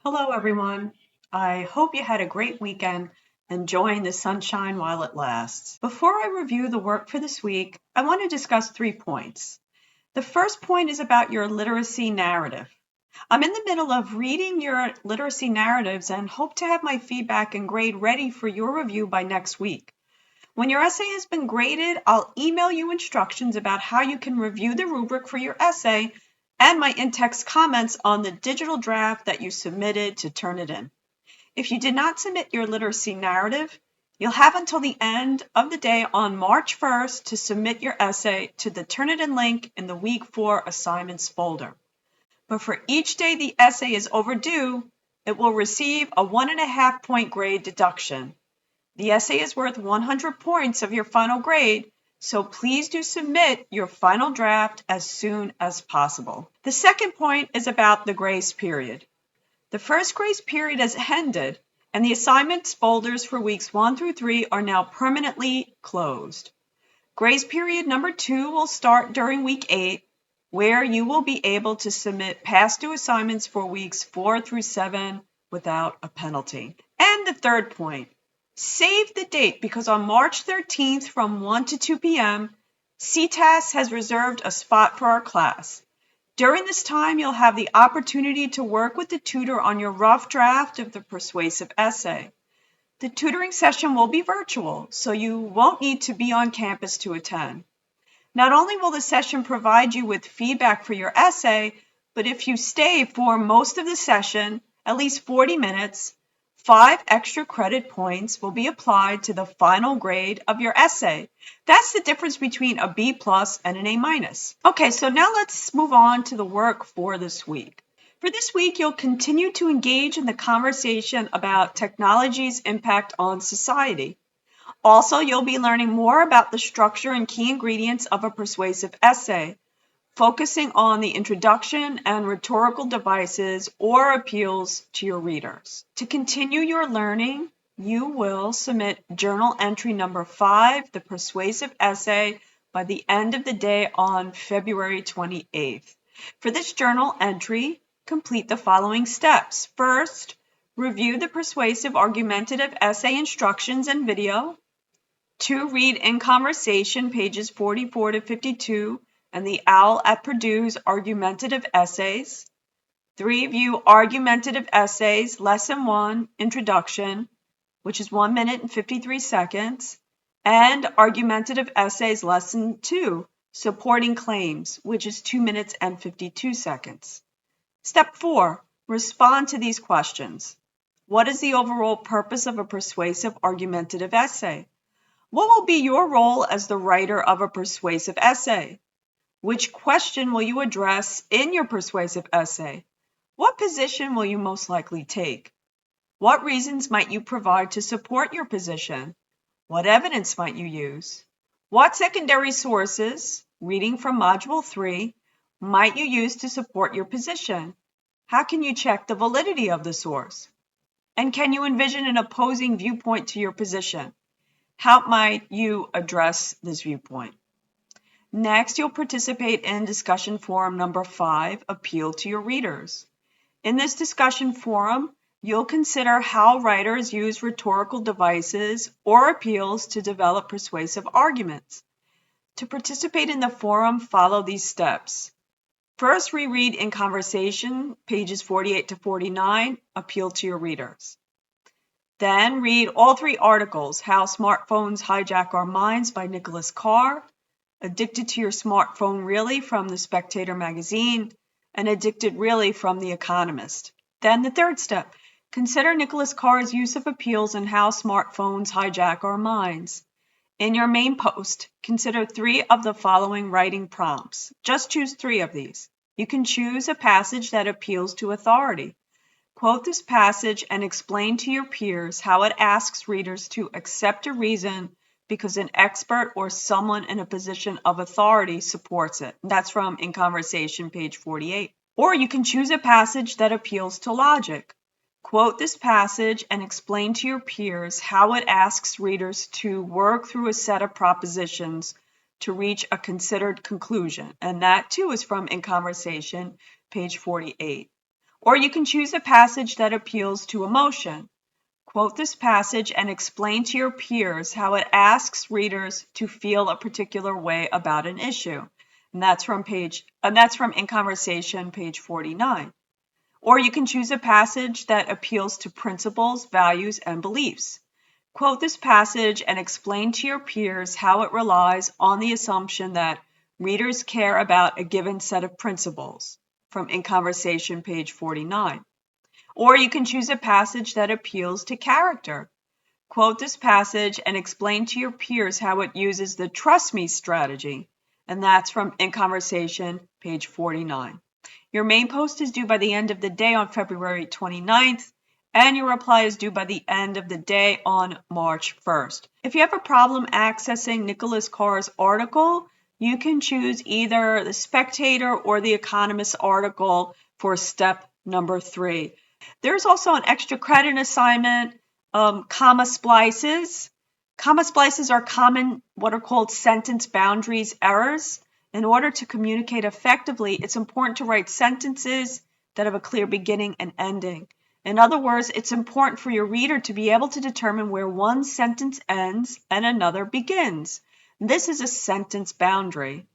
Hello, everyone. I hope you had a great weekend enjoying the sunshine while it lasts. Before I review the work for this week, I want to discuss 3 points. The first point is about your literacy narrative. I'm in the middle of reading your literacy narratives and hope to have my feedback and grade ready for your review by next week. When your essay has been graded, I'll email you instructions about how you can review the rubric for your essay and my in-text comments on the digital draft that you submitted to Turnitin. If you did not submit your literacy narrative, you'll have until the end of the day on March 1st to submit your essay to the Turnitin link in the Week 4 assignments folder. But for each day the essay is overdue, it will receive a 1.5 point grade deduction. The essay is worth 100 points of your final grade, so please do submit your final draft as soon as possible. The second point is about the grace period. The first grace period has ended, and the assignments folders for weeks 1 through 3 are now permanently closed. Grace period number 2 will start during week 8, where you will be able to submit past due assignments for weeks 4 through 7 without a penalty. And the third point, save the date because on March 13th from 1 to 2 p.m., CTAS has reserved a spot for our class. During this time, you'll have the opportunity to work with the tutor on your rough draft of the persuasive essay. The tutoring session will be virtual, so you won't need to be on campus to attend. Not only will the session provide you with feedback for your essay, but if you stay for most of the session, at least 40 minutes, 5 extra credit points will be applied to the final grade of your essay. That's the difference between a B+ and an A-. Okay, so now let's move on to the work for this week. For this week, you'll continue to engage in the conversation about technology's impact on society. Also, you'll be learning more about the structure and key ingredients of a persuasive essay, focusing on the introduction and rhetorical devices or appeals to your readers. To continue your learning, you will submit journal entry number 5, the persuasive essay, by the end of the day on February 28th. For this journal entry, complete the following steps. First, review the persuasive argumentative essay instructions and video. 2, read In Conversation, pages 44 to 52, and the OWL at Purdue's Argumentative Essays. 3, view Argumentative Essays, Lesson 1, Introduction, which is 1 minute and 53 seconds, and Argumentative Essays, Lesson 2, Supporting Claims, which is 2 minutes and 52 seconds. Step 4, respond to these questions. What is the overall purpose of a persuasive argumentative essay? What will be your role as the writer of a persuasive essay? Which question will you address in your persuasive essay? What position will you most likely take? What reasons might you provide to support your position? What evidence might you use? What secondary sources, reading from Module 3, might you use to support your position? How can you check the validity of the source? And can you envision an opposing viewpoint to your position? How might you address this viewpoint? Next, you'll participate in discussion forum number 5, Appeal to Your Readers. In this discussion forum, you'll consider how writers use rhetorical devices or appeals to develop persuasive arguments. To participate in the forum, follow these steps. First, reread In Conversation, pages 48 to 49, Appeal to Your Readers. Then read all 3 articles, How Smartphones Hijack Our Minds by Nicholas Carr, Addicted to Your Smartphone Really from The Spectator magazine, and Addicted Really from The Economist. Then the third step, consider Nicholas Carr's use of appeals and how smartphones hijack our minds. In your main post, consider 3 of the following writing prompts. Just choose 3 of these. You can choose a passage that appeals to authority. Quote this passage and explain to your peers how it asks readers to accept a reason because an expert or someone in a position of authority supports it. That's from In Conversation, page 48. Or you can choose a passage that appeals to logic. Quote this passage and explain to your peers how it asks readers to work through a set of propositions to reach a considered conclusion. And that too is from In Conversation, page 48. Or you can choose a passage that appeals to emotion. Quote this passage and explain to your peers how it asks readers to feel a particular way about an issue. And that's from In Conversation, page 49. Or you can choose a passage that appeals to principles, values, and beliefs. Quote this passage and explain to your peers how it relies on the assumption that readers care about a given set of principles. From In Conversation, page 49. Or you can choose a passage that appeals to character. Quote this passage and explain to your peers how it uses the trust me strategy. And that's from In Conversation, page 49. Your main post is due by the end of the day on February 29th, and your reply is due by the end of the day on March 1st. If you have a problem accessing Nicholas Carr's article, you can choose either the Spectator or the Economist article for step number 3. There's also an extra credit assignment, comma splices. Comma splices are common what are called sentence boundaries errors. In order to communicate effectively, it's important to write sentences that have a clear beginning and ending. In other words, it's important for your reader to be able to determine where one sentence ends and another begins. This is a sentence boundary.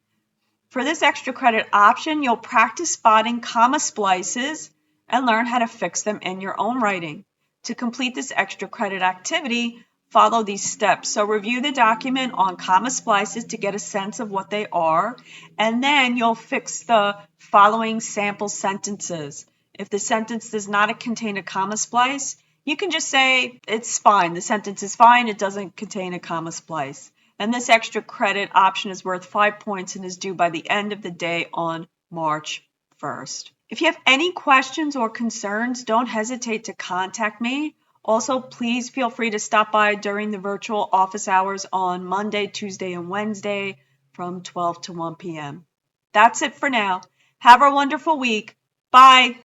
For this extra credit option, you'll practice spotting comma splices and learn how to fix them in your own writing. To complete this extra credit activity, follow these steps. So review the document on comma splices to get a sense of what they are, and then you'll fix the following sample sentences. If the sentence does not contain a comma splice, you can just say it's fine. The sentence is fine. It doesn't contain a comma splice. And this extra credit option is worth 5 points and is due by the end of the day on March 1st. If you have any questions or concerns, don't hesitate to contact me. Also, please feel free to stop by during the virtual office hours on Monday, Tuesday, and Wednesday from 12 to 1 p.m. That's it for now. Have a wonderful week. Bye.